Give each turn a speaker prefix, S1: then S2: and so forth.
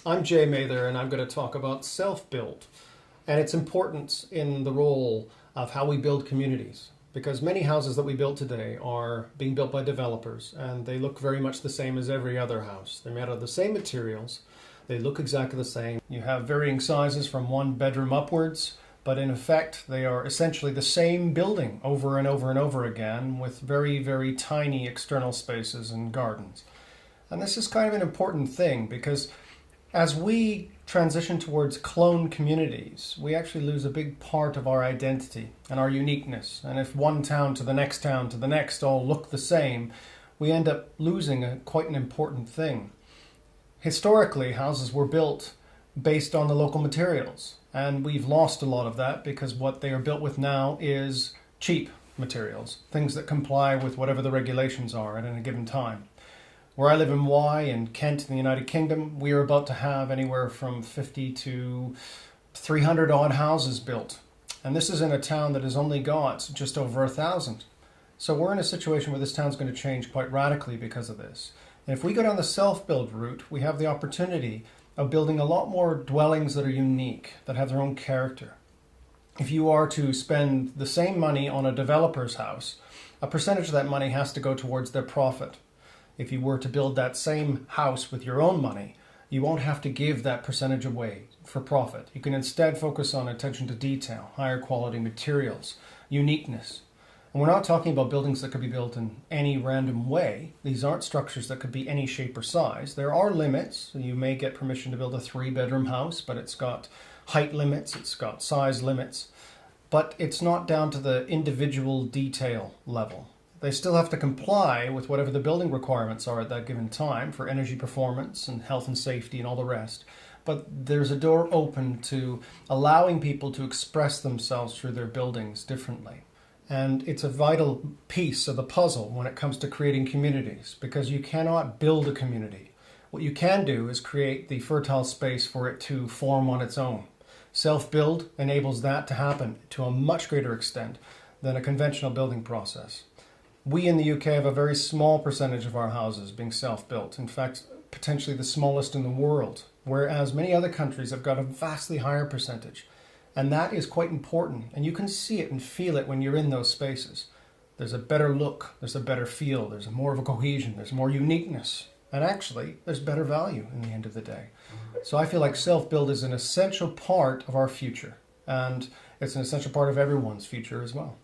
S1: I'm Jay Mather, and I'm going to talk about self-build and its importance in the role of how we build communities. Because many houses that we build today are being built by developers, and they look very much the same as every other house. They're made out of the same materials, they look exactly the same. You have varying sizes from one bedroom upwards, but in effect, they are essentially the same building over and over and over again with very, very tiny external spaces and gardens. And this is kind of an important thing because as we transition towards clone communities, we actually lose a big part of our identity and our uniqueness. And if one town to the next town to the next all look the same, we end up losing quite an important thing. Historically, houses were built based on the local materials, and we've lost a lot of that because what they are built with now is cheap materials, things that comply with whatever the regulations are at any given time. Where I live in Wye in Kent in the United Kingdom, we are about to have anywhere from 50 to 300 odd houses built. And this is in a town that has only got just over 1,000. So we're in a situation where this town's going to change quite radically because of this. And if we go down the self-build route, we have the opportunity of building a lot more dwellings that are unique, that have their own character. If you are to spend the same money on a developer's house, a percentage of that money has to go towards their profit. If you were to build that same house with your own money, you won't have to give that percentage away for profit. You can instead focus on attention to detail, higher quality materials, uniqueness. And we're not talking about buildings that could be built in any random way. These aren't structures that could be any shape or size. There are limits. You may get permission to build a 3-bedroom house, but it's got height limits, it's got size limits, but it's not down to the individual detail level. They still have to comply with whatever the building requirements are at that given time for energy performance and health and safety and all the rest. But there's a door open to allowing people to express themselves through their buildings differently. And it's a vital piece of the puzzle when it comes to creating communities, because you cannot build a community. What you can do is create the fertile space for it to form on its own. Self-build enables that to happen to a much greater extent than a conventional building process. We in the UK have a very small percentage of our houses being self-built. In fact, potentially the smallest in the world, whereas many other countries have got a vastly higher percentage. And that is quite important. And you can see it and feel it when you're in those spaces. There's a better look, there's a better feel, there's more of a cohesion, there's more uniqueness. And actually, there's better value in the end of the day. So I feel like self-build is an essential part of our future. And it's an essential part of everyone's future as well.